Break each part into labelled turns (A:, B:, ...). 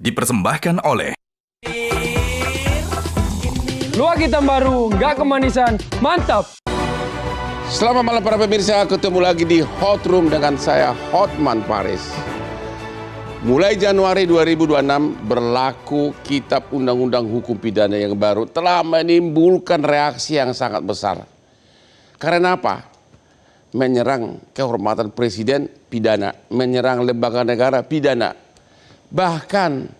A: dipersembahkan oleh
B: Luwak hitam baru, nggak kemanisan, mantap!
C: Selamat malam para pemirsa, ketemu lagi di Hot Room dengan saya Hotman Paris. Mulai Januari 2026 berlaku Kitab Undang-Undang Hukum Pidana yang baru telah menimbulkan reaksi yang sangat besar. Karena apa? Menyerang kehormatan presiden pidana, menyerang lembaga negara pidana. Bahkan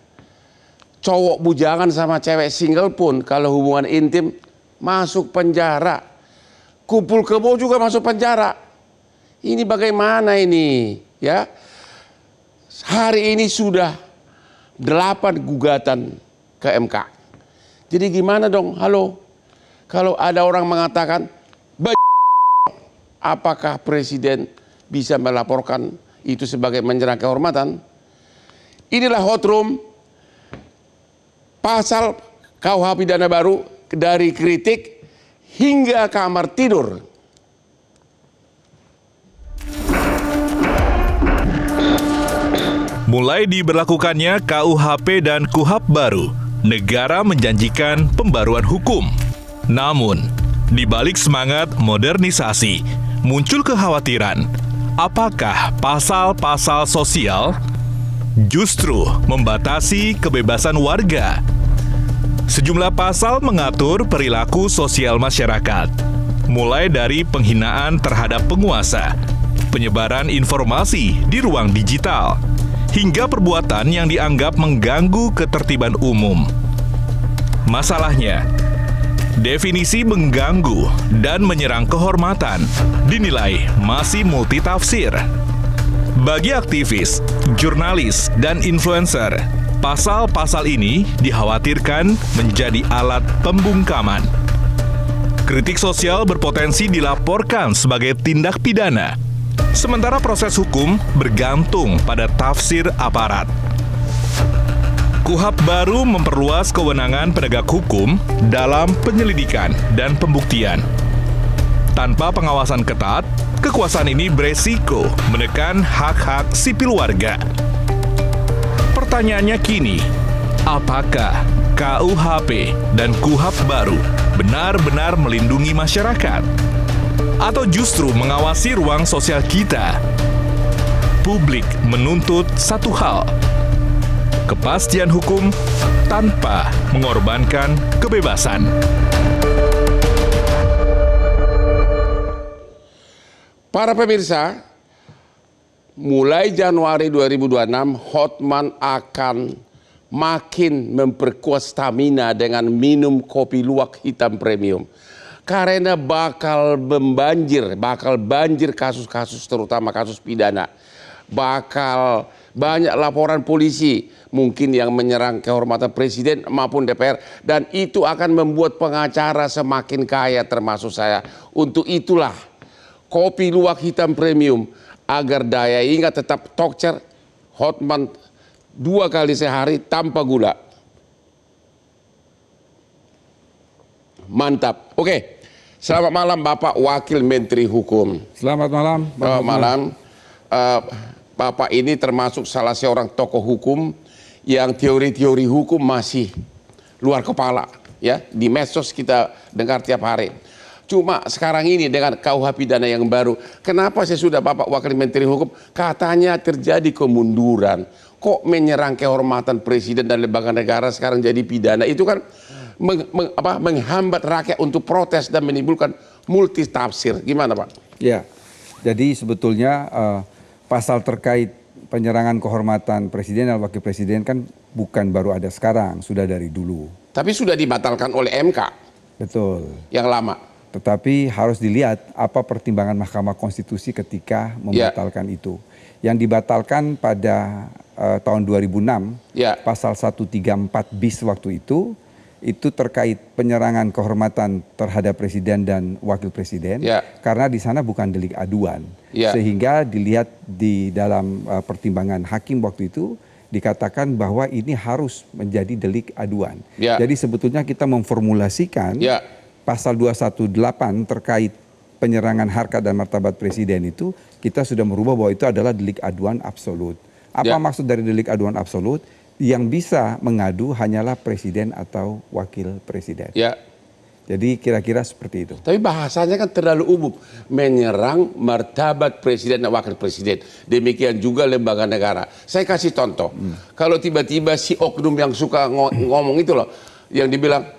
C: cowok bujangan sama cewek single pun kalau hubungan intim masuk penjara. Kumpul kebo juga masuk penjara. Ini bagaimana ini? Ya, hari ini sudah 8 gugatan ke MK. Jadi gimana dong? Halo, kalau ada orang mengatakan, apakah presiden bisa melaporkan itu sebagai menyerang kehormatan? Inilah Hot Room, pasal KUH pidana baru dari kritik hingga kamar tidur.
D: Mulai diberlakukannya KUHP dan KUHAP baru, negara menjanjikan pembaruan hukum. Namun, di balik semangat modernisasi, muncul kekhawatiran, apakah pasal-pasal sosial justru membatasi kebebasan warga? Sejumlah pasal mengatur perilaku sosial masyarakat, mulai dari penghinaan terhadap penguasa, penyebaran informasi di ruang digital, hingga perbuatan yang dianggap mengganggu ketertiban umum. Masalahnya, definisi mengganggu dan menyerang kehormatan dinilai masih multitafsir. Bagi aktivis, jurnalis, dan influencer, pasal-pasal ini dikhawatirkan menjadi alat pembungkaman. Kritik sosial berpotensi dilaporkan sebagai tindak pidana, sementara proses hukum bergantung pada tafsir aparat. KUHAP baru memperluas kewenangan penegak hukum dalam penyelidikan dan pembuktian. Tanpa pengawasan ketat, kekuasaan ini beresiko menekan hak-hak sipil warga. Pertanyaannya kini, apakah KUHP dan KUHAP baru benar-benar melindungi masyarakat? Atau justru mengawasi ruang sosial kita? Publik menuntut satu hal, kepastian hukum tanpa mengorbankan kebebasan.
C: Para pemirsa, mulai Januari 2026, Hotman akan makin memperkuat stamina dengan minum kopi luwak hitam premium. Karena bakal banjir kasus-kasus, terutama kasus pidana. Bakal banyak laporan polisi mungkin yang menyerang kehormatan presiden maupun DPR. Dan itu akan membuat pengacara semakin kaya termasuk saya. Untuk itulah kopi luwak hitam premium, agar daya ingat tetap tokcer, Hotman 2 kali sehari tanpa gula. Mantap. Oke. Selamat malam Bapak Wakil Menteri Hukum.
E: Selamat malam.
C: Selamat malam. Bapak ini termasuk salah seorang tokoh hukum yang teori-teori hukum masih luar kepala. Ya, di medsos kita dengar tiap hari. Cuma sekarang ini dengan KUH pidana yang baru, kenapa saya sudah Bapak Wakil Menteri Hukum, katanya terjadi kemunduran. Kok menyerang kehormatan presiden dan lembaga negara sekarang jadi pidana? Itu kan menghambat rakyat untuk protes dan menimbulkan multitafsir. Gimana Pak?
E: Ya, jadi sebetulnya pasal terkait penyerangan kehormatan presiden dan wakil presiden kan bukan baru ada sekarang, sudah dari dulu. Tapi
C: sudah dibatalkan oleh MK.
E: Betul.
C: Yang lama.
E: Tetapi harus dilihat apa pertimbangan Mahkamah Konstitusi ketika membatalkan itu. Yang dibatalkan pada tahun 2006, pasal 134 bis waktu itu terkait penyerangan kehormatan terhadap presiden dan wakil presiden, karena di sana bukan delik aduan, sehingga dilihat di dalam pertimbangan hakim waktu itu dikatakan bahwa ini harus menjadi delik aduan. Jadi sebetulnya kita memformulasikan pasal 218 terkait penyerangan harkat dan martabat presiden itu, kita sudah merubah bahwa itu adalah delik aduan absolut. Apa maksud dari delik aduan absolut? Yang bisa mengadu hanyalah presiden atau wakil presiden.
C: Ya.
E: Jadi kira-kira seperti itu.
C: Tapi bahasanya kan terlalu umum, menyerang martabat presiden dan wakil presiden. Demikian juga lembaga negara. Saya kasih contoh, kalau tiba-tiba si oknum yang suka ngomong itu loh, yang dibilang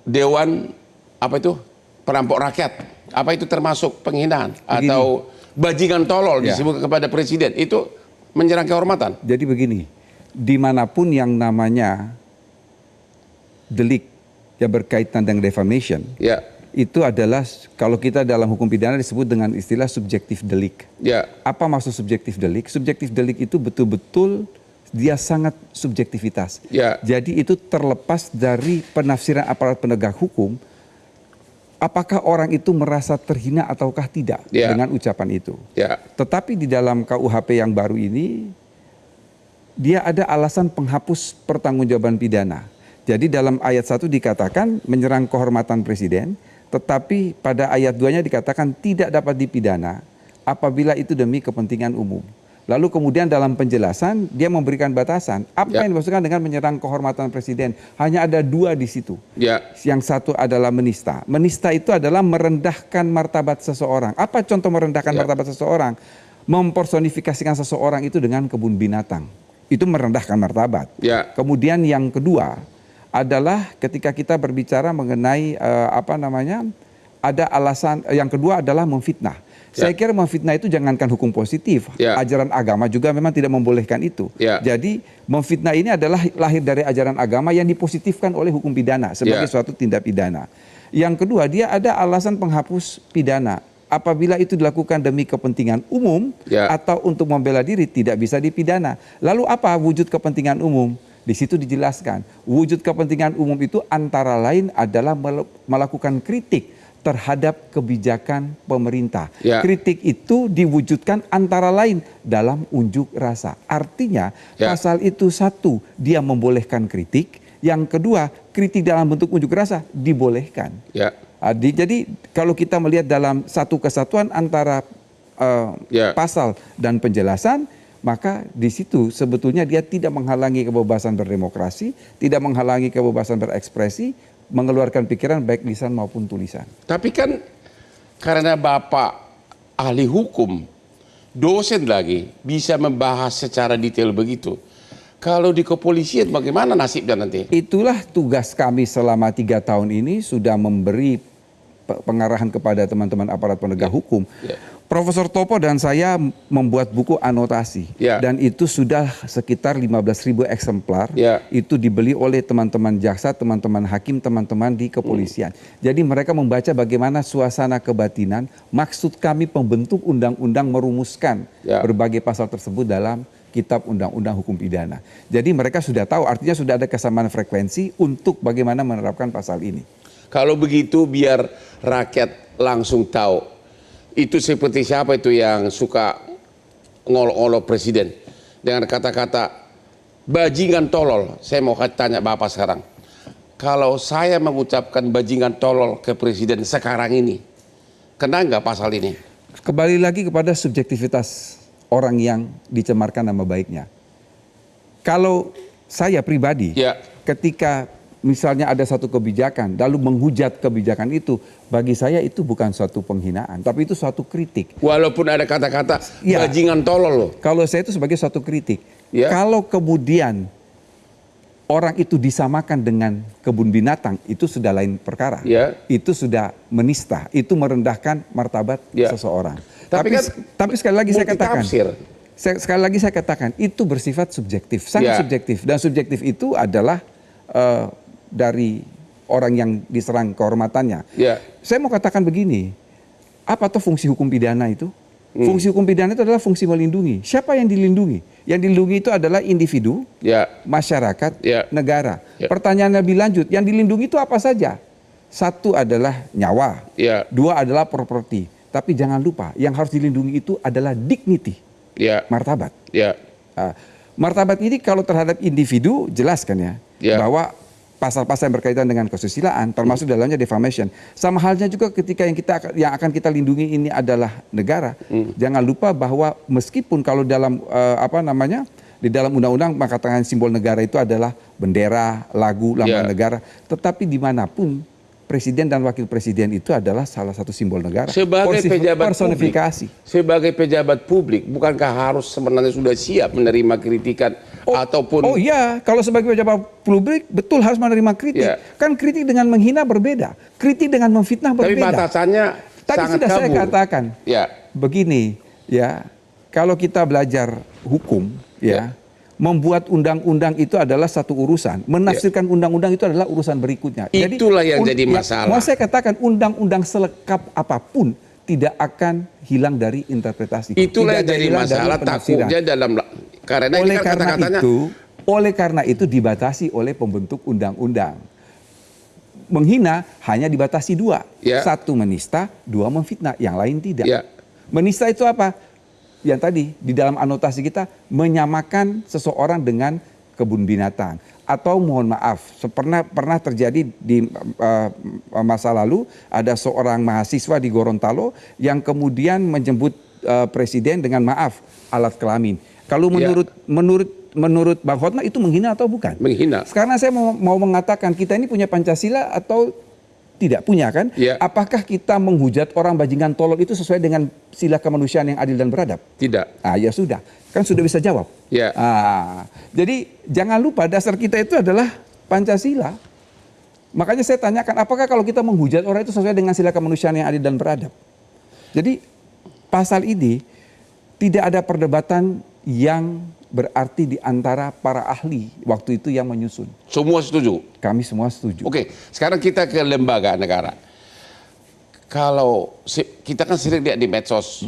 C: dewan apa itu perampok rakyat, apa itu termasuk penghinaan atau bajingan tolol disebut kepada presiden, itu menyerang kehormatan.
E: Jadi begini, dimanapun yang namanya delik yang berkaitan dengan defamation, itu adalah kalau kita dalam hukum pidana disebut dengan istilah subjektif delik. Apa maksud subjektif delik? Subjektif delik itu betul-betul dia sangat subjektivitas. Jadi itu terlepas dari penafsiran aparat penegak hukum, apakah orang itu merasa terhina ataukah tidak dengan ucapan itu. Tetapi di dalam KUHP yang baru ini, dia ada alasan penghapus pertanggungjawaban pidana. Jadi dalam ayat 1 dikatakan menyerang kehormatan presiden, tetapi pada ayat 2-nya dikatakan tidak dapat dipidana apabila itu demi kepentingan umum. Lalu kemudian dalam penjelasan dia memberikan batasan. Apa yang dimaksudkan dengan menyerang kehormatan presiden? Hanya ada 2 di situ. Yang satu adalah menista. Menista itu adalah merendahkan martabat seseorang. Apa contoh merendahkan martabat seseorang? Mempersonifikasikan seseorang itu dengan kebun binatang. Itu merendahkan martabat. Kemudian yang kedua adalah ketika kita berbicara mengenai ada alasan yang kedua adalah memfitnah. Saya kira memfitnah itu jangankan hukum positif, ajaran agama juga memang tidak membolehkan itu. Jadi memfitnah ini adalah lahir dari ajaran agama yang dipositifkan oleh hukum pidana sebagai suatu tindak pidana. Yang kedua, dia ada alasan penghapus pidana. Apabila itu dilakukan demi kepentingan umum atau untuk membela diri tidak bisa dipidana. Lalu apa wujud kepentingan umum? Di situ dijelaskan, wujud kepentingan umum itu antara lain adalah melakukan kritik terhadap kebijakan pemerintah. Kritik itu diwujudkan antara lain dalam unjuk rasa. Artinya pasal itu satu, dia membolehkan kritik. Yang kedua, kritik dalam bentuk unjuk rasa dibolehkan. Jadi kalau kita melihat dalam satu kesatuan antara pasal dan penjelasan, maka di situ sebetulnya dia tidak menghalangi kebebasan berdemokrasi, tidak menghalangi kebebasan berekspresi, mengeluarkan pikiran baik lisan maupun tulisan.
C: Tapi kan karena Bapak ahli hukum, dosen lagi, bisa membahas secara detail begitu. Kalau di kepolisian bagaimana nasibnya nanti?
E: Itulah tugas kami selama 3 tahun ini, sudah memberi pengarahan kepada teman-teman aparat penegak hukum. Profesor Topo dan saya membuat buku anotasi dan itu sudah sekitar 15.000 eksemplar. Itu dibeli oleh teman-teman jaksa, teman-teman hakim, teman-teman di kepolisian. Jadi mereka membaca bagaimana suasana kebatinan, maksud kami pembentuk undang-undang merumuskan berbagai pasal tersebut dalam kitab undang-undang hukum pidana. Jadi mereka sudah tahu, artinya sudah ada kesamaan frekuensi untuk bagaimana menerapkan pasal ini.
C: Kalau begitu biar rakyat langsung tahu. Itu seperti siapa itu yang suka ngolok-ngolok presiden dengan kata-kata bajingan tolol. Saya mau tanya Bapak sekarang, kalau saya mengucapkan bajingan tolol ke presiden sekarang ini, kena nggak pasal ini?
E: Kembali lagi kepada subjektivitas orang yang dicemarkan nama baiknya. Kalau saya pribadi, ketika misalnya ada satu kebijakan, lalu menghujat kebijakan itu, bagi saya itu bukan suatu penghinaan, tapi itu suatu kritik.
C: Walaupun ada kata-kata bajingan tolol loh.
E: Kalau saya itu sebagai suatu kritik. Kalau kemudian orang itu disamakan dengan kebun binatang, itu sudah lain perkara. Itu sudah menista, itu merendahkan martabat seseorang. Tapi sekali lagi saya katakan, itu bersifat subjektif, sangat subjektif. Dan subjektif itu adalah dari orang yang diserang kehormatannya. Saya mau katakan begini, apa tuh fungsi hukum pidana itu? Fungsi hukum pidana itu adalah fungsi melindungi. Siapa yang dilindungi? Yang dilindungi itu adalah individu, masyarakat, negara. Pertanyaannya lebih lanjut, yang dilindungi itu apa saja? Satu adalah nyawa, dua adalah properti. Tapi jangan lupa, yang harus dilindungi itu adalah dignity, martabat. Martabat ini kalau terhadap individu jelas kan bahwa pasal-pasal yang berkaitan dengan kesusilaan, termasuk dalamnya defamation. Sama halnya juga ketika yang akan kita lindungi ini adalah negara. Jangan lupa bahwa meskipun kalau dalam Di dalam undang-undang mengatakan simbol negara itu adalah bendera, lagu, lambang negara. Tetapi dimanapun presiden dan wakil presiden itu adalah salah satu simbol negara.
C: Sebagai pejabat
E: personifikasi.
C: publik, sebagai pejabat publik, bukankah harus sebenarnya sudah siap menerima kritikan ataupun?
E: Oh iya, kalau sebagai pejabat publik betul harus menerima kritik. Kan kritik dengan menghina berbeda, kritik dengan memfitnah berbeda.
C: Tapi batasannya
E: tadi
C: sangat
E: sudah
C: kabur.
E: saya katakan. Begini, ya, kalau kita belajar hukum, membuat undang-undang itu adalah satu urusan, menafsirkan undang-undang itu adalah urusan berikutnya.
C: Itulah yang jadi masalah.
E: Mau saya katakan undang-undang selekap apapun tidak akan hilang dari interpretasi.
C: Itulah yang jadi masalah, takutnya dalam karena
E: oleh karena itu dibatasi oleh pembentuk undang-undang. Menghina hanya dibatasi dua, satu menista, dua memfitnah, yang lain tidak. Menista itu apa? Yang tadi di dalam anotasi kita menyamakan seseorang dengan kebun binatang, atau mohon maaf, pernah terjadi di masa lalu ada seorang mahasiswa di Gorontalo yang kemudian menjemput presiden dengan maaf alat kelamin. Kalau menurut Bang Hotman itu menghina atau bukan?
C: Menghina.
E: Sekarang saya mau mengatakan kita ini punya Pancasila atau tidak punya kan? Apakah kita menghujat orang bajingan tolol itu sesuai dengan sila kemanusiaan yang adil dan beradab?
C: Tidak.
E: Ya sudah, kan sudah bisa jawab. Jadi jangan lupa dasar kita itu adalah Pancasila. Makanya saya tanyakan, apakah kalau kita menghujat orang itu sesuai dengan sila kemanusiaan yang adil dan beradab? Jadi pasal ini tidak ada perdebatan yang berarti di antara para ahli waktu itu yang menyusun.
C: Semua setuju?
E: Kami semua setuju.
C: Oke, sekarang kita ke lembaga negara. Kalau kita kan sering lihat di medsos,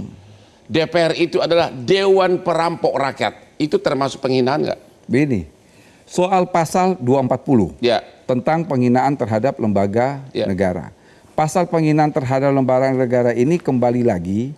C: DPR itu adalah Dewan Perampok Rakyat. Itu termasuk penghinaan nggak?
E: Begini, soal pasal 240 tentang penghinaan terhadap lembaga negara. Pasal penghinaan terhadap lembaga negara ini kembali lagi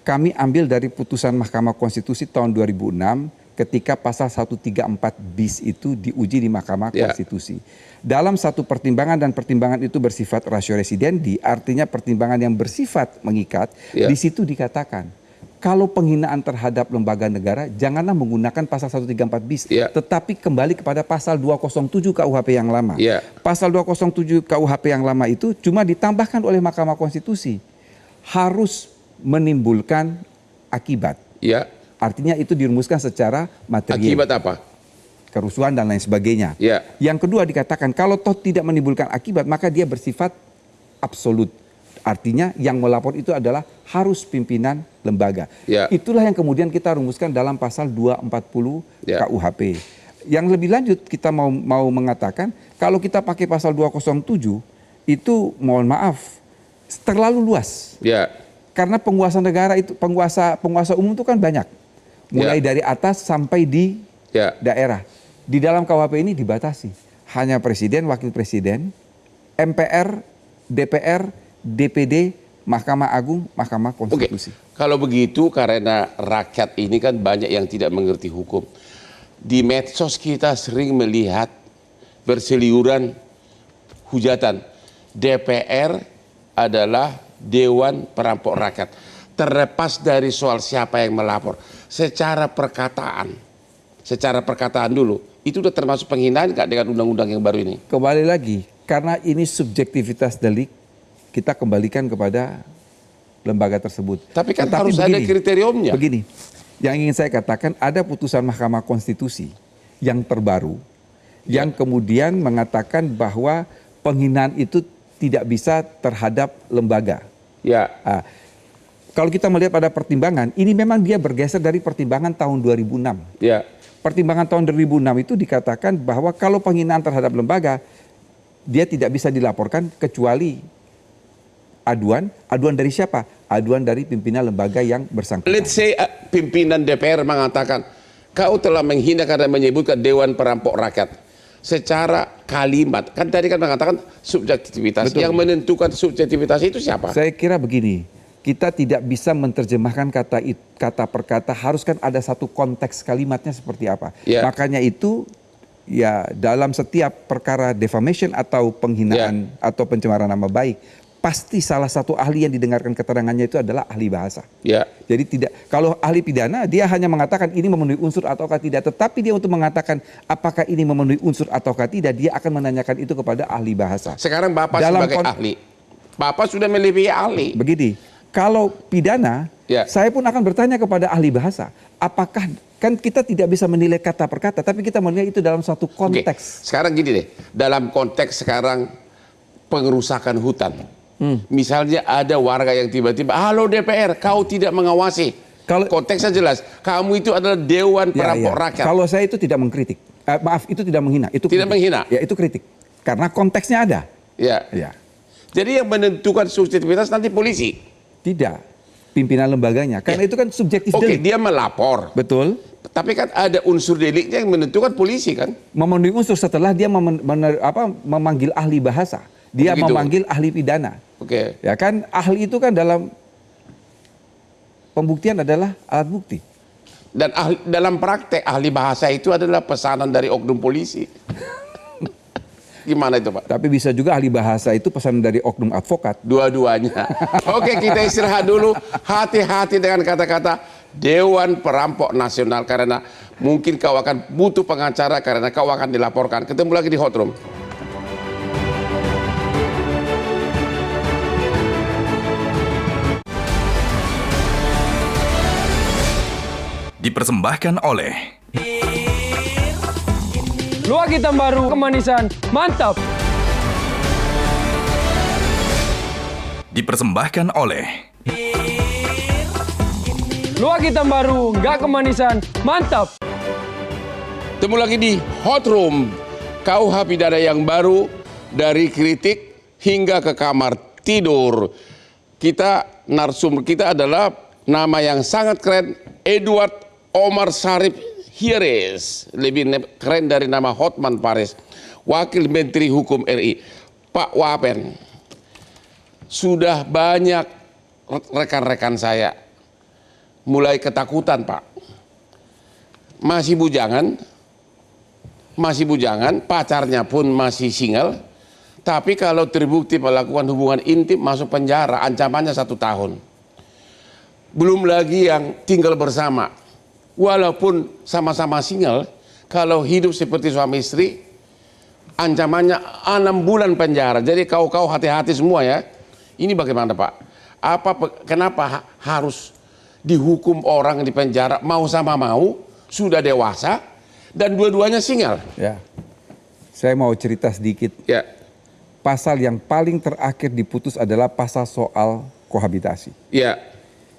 E: kami ambil dari putusan Mahkamah Konstitusi tahun 2006 ketika pasal 134 bis itu diuji di Mahkamah Konstitusi. Dalam satu pertimbangan dan pertimbangan itu bersifat ratio residendi, artinya pertimbangan yang bersifat mengikat, di situ dikatakan kalau penghinaan terhadap lembaga negara janganlah menggunakan pasal 134 bis, tetapi kembali kepada pasal 207 KUHP yang lama. Pasal 207 KUHP yang lama itu cuma ditambahkan oleh Mahkamah Konstitusi harus menimbulkan akibat. Artinya itu dirumuskan secara material.
C: Akibat apa?
E: Kerusuhan dan lain sebagainya. Yang kedua dikatakan kalau toh tidak menimbulkan akibat maka dia bersifat absolut. Artinya yang melapor itu adalah harus pimpinan lembaga. Itulah yang kemudian kita rumuskan dalam pasal 240 KUHP. Yang lebih lanjut kita mau mengatakan kalau kita pakai pasal 207 itu mohon maaf terlalu luas. Karena penguasa negara itu penguasa umum itu kan banyak. Mulai dari atas sampai di daerah. Di dalam KUHP ini dibatasi. Hanya presiden, wakil presiden, MPR, DPR, DPD, Mahkamah Agung, Mahkamah Konstitusi.
C: Kalau begitu karena rakyat ini kan banyak yang tidak mengerti hukum. Di medsos kita sering melihat berseliuran hujatan. DPR adalah Dewan Perampok Rakyat. Terlepas dari soal siapa yang melapor. Secara perkataan dulu, itu sudah termasuk penghinaan nggak dengan undang-undang yang baru ini?
E: Kembali lagi, karena ini subjektivitas delik, kita kembalikan kepada lembaga tersebut.
C: Tapi kan harus ada kriteriumnya.
E: Begini, yang ingin saya katakan ada putusan Mahkamah Konstitusi yang terbaru, yang kemudian mengatakan bahwa penghinaan itu tidak bisa terhadap lembaga. Kalau kita melihat pada pertimbangan, ini memang dia bergeser dari pertimbangan tahun 2006. Pertimbangan tahun 2006 itu dikatakan bahwa kalau penghinaan terhadap lembaga, dia tidak bisa dilaporkan kecuali aduan dari siapa? Aduan dari pimpinan lembaga yang bersangkutan.
C: Let's say pimpinan DPR mengatakan, kau telah menghina karena menyebutkan Dewan Perampok Rakyat. Secara kalimat, kan tadi kan mengatakan subjektivitas. Betul. Yang menentukan subjektivitas itu siapa?
E: Saya kira begini, kita tidak bisa menerjemahkan kata per kata, harus kan ada satu konteks kalimatnya seperti apa. Makanya itu dalam setiap perkara defamation atau penghinaan atau pencemaran nama baik, pasti salah satu ahli yang didengarkan keterangannya itu adalah ahli bahasa.
C: Ya.
E: Jadi tidak, kalau ahli pidana dia hanya mengatakan ini memenuhi unsur ataukah tidak, tetapi dia untuk mengatakan apakah ini memenuhi unsur ataukah tidak, dia akan menanyakan itu kepada ahli bahasa.
C: Sekarang Bapak sebagai ahli, Bapak sudah melebihi ahli.
E: Begini, kalau pidana, saya pun akan bertanya kepada ahli bahasa, apakah, kan kita tidak bisa menilai kata per kata, tapi kita menilai itu dalam suatu konteks.
C: Sekarang gini deh, dalam konteks sekarang pengerusakan hutan. Misalnya ada warga yang tiba-tiba, halo DPR, kau tidak mengawasi. Kalau konteksnya jelas, kamu itu adalah Dewan Perampok Rakyat.
E: Kalau saya itu tidak mengkritik, maaf itu tidak menghina. Itu
C: tidak menghina?
E: Ya itu kritik, karena konteksnya ada.
C: Ya. Jadi yang menentukan subjektivitas nanti polisi?
E: Tidak, pimpinan lembaganya. Karena itu kan subjektif delik.
C: Dia melapor.
E: Betul.
C: Tapi kan ada unsur deliknya yang menentukan polisi kan?
E: Memenuhi unsur setelah dia memanggil ahli bahasa. Dia memanggil ahli pidana. Ya kan, ahli itu kan dalam pembuktian adalah alat bukti.
C: Dan dalam praktek ahli bahasa itu adalah pesanan dari oknum polisi. Gimana itu Pak?
E: Tapi bisa juga ahli bahasa itu pesanan dari oknum advokat.
C: Dua-duanya. Oke, kita istirahat dulu. Hati-hati dengan kata-kata Dewan Perampok Nasional, karena mungkin kau akan butuh pengacara karena kau akan dilaporkan. Ketemu lagi di Hot Room.
D: Dipersembahkan oleh
B: Luak hitam baru, kemanisan, mantap.
D: Dipersembahkan oleh
B: Luak hitam baru, nggak kemanisan, mantap.
C: Ketemu lagi di Hot Room. KUH pidana yang baru, dari kritik hingga ke kamar tidur. Narsum kita adalah nama yang sangat keren, Edward Omar Syarif Hires, lebih keren dari nama Hotman Paris, Wakil Menteri Hukum RI. Pak Wapen, sudah banyak rekan-rekan saya mulai ketakutan Pak. Masih bujangan, pacarnya pun masih single, tapi kalau terbukti melakukan hubungan intim masuk penjara, ancamannya 1 tahun. Belum lagi yang tinggal bersama. Walaupun sama-sama single, kalau hidup seperti suami istri, ancamannya 6 bulan penjara. Jadi kau hati-hati semua ya. Ini bagaimana Pak? Kenapa harus dihukum orang di penjara mau sama mau, sudah dewasa, dan dua-duanya single?
E: Ya, saya mau cerita sedikit.
C: Ya.
E: Pasal yang paling terakhir diputus adalah pasal soal kohabitasi.
C: Ya.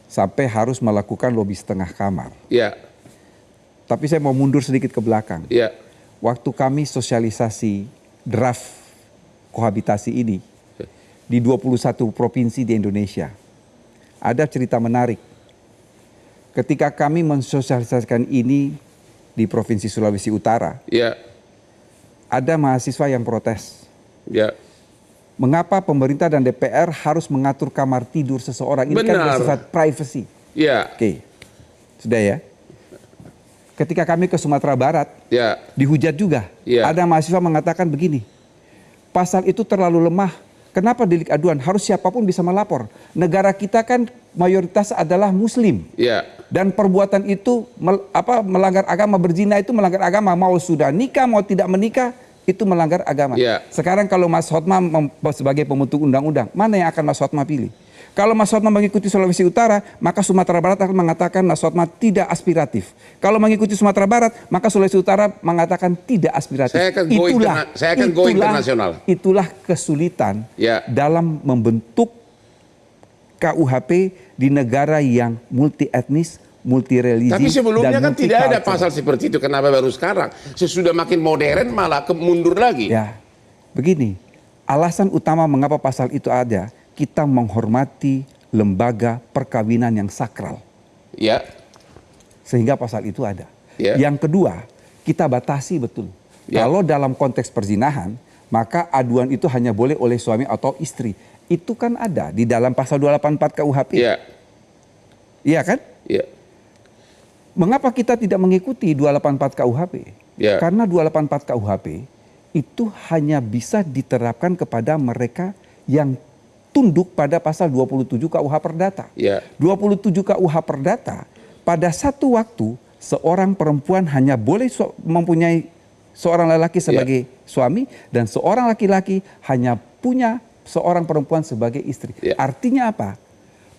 E: Sampai harus melakukan lobi setengah kamar.
C: Ya.
E: Tapi saya mau mundur sedikit ke belakang.
C: Ya.
E: Waktu kami sosialisasi draft kohabitasi ini di 21 provinsi di Indonesia, ada cerita menarik. Ketika kami mensosialisasikan ini di Provinsi Sulawesi Utara,
C: ya,
E: ada mahasiswa yang protes.
C: Ya.
E: Mengapa pemerintah dan DPR harus mengatur kamar tidur seseorang? Ini kan bersifat privacy.
C: Ya.
E: Oke, sudah ya. Ketika kami ke Sumatera Barat,
C: ya,
E: dihujat juga.
C: Ya.
E: Ada mahasiswa mengatakan begini, pasal itu terlalu lemah. Kenapa delik aduan? Harus siapapun bisa melapor. Negara kita kan mayoritas adalah Muslim.
C: Ya.
E: Dan perbuatan itu melanggar agama, berzina itu melanggar agama. Mau sudah nikah, mau tidak menikah, itu melanggar agama.
C: Ya.
E: Sekarang kalau Mas Hotma sebagai pembentuk undang-undang, mana yang akan Mas Hotma pilih? Kalau Mas Hotma mengikuti Sulawesi Utara, maka Sumatera Barat akan mengatakan Mas Hotma tidak aspiratif. Kalau mengikuti Sumatera Barat, maka Sulawesi Utara mengatakan tidak aspiratif.
C: Saya akan go internasional.
E: Itulah kesulitan dalam membentuk KUHP di negara yang multi etnis, multi religi.
C: Tapi sebelumnya kan tidak ada pasal seperti itu. Kenapa baru sekarang? Sesudah makin modern malah mundur lagi.
E: Ya, begini. Alasan utama mengapa pasal itu ada, kita menghormati lembaga perkawinan yang sakral.
C: Ya.
E: Sehingga pasal itu ada.
C: Ya.
E: Yang kedua, kita batasi betul. Ya. Kalau dalam konteks perzinahan, maka aduan itu hanya boleh oleh suami atau istri. Itu kan ada di dalam pasal 284 KUHP.
C: Iya.
E: Iya kan?
C: Iya.
E: Mengapa kita tidak mengikuti 284 KUHP?
C: Ya.
E: Karena 284 KUHP itu hanya bisa diterapkan kepada mereka yang tunduk pada pasal 27 KUH Perdata. 27 KUH Perdata, pada satu waktu seorang perempuan hanya boleh mempunyai seorang lelaki sebagai suami dan seorang laki-laki hanya punya seorang perempuan sebagai istri. Artinya apa?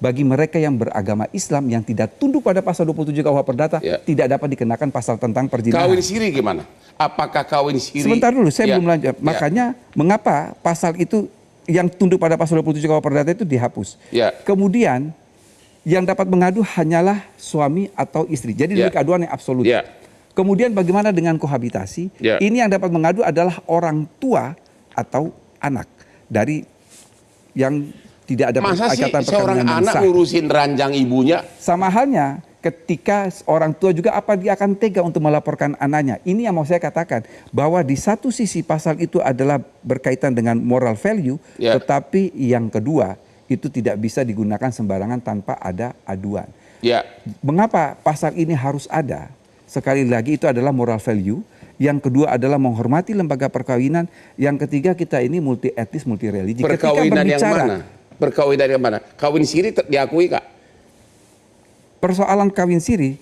E: Bagi mereka yang beragama Islam yang tidak tunduk pada pasal 27 KUH Perdata tidak dapat dikenakan pasal tentang perzinahan.
C: Kawin siri gimana? Apakah kawin siri?
E: Sebentar dulu, saya belum lanjut. Makanya mengapa pasal itu yang tunduk pada pasal 27 KUH Perdata itu dihapus. Kemudian yang dapat mengadu hanyalah suami atau istri. Jadi delik aduan yang absolut. Kemudian bagaimana dengan kohabitasi? Ini yang dapat mengadu adalah orang tua atau anak dari yang tidak ada ikatan perkawinan
C: seorang anak ngurusin ranjang ibunya?
E: Sama halnya ketika orang tua juga apa dia akan tega untuk melaporkan anaknya. Ini yang mau saya katakan bahwa di satu sisi pasal itu adalah berkaitan dengan moral value, tetapi yang kedua itu tidak bisa digunakan sembarangan tanpa ada aduan. Mengapa pasal ini harus ada? Sekali lagi itu adalah moral value. Yang kedua adalah menghormati lembaga perkawinan. Yang ketiga kita ini multi etnis, multi religi.
C: Perkawinan yang mana? Perkawinan yang mana? Kawin siri diakui Kak?
E: Persoalan kawin siri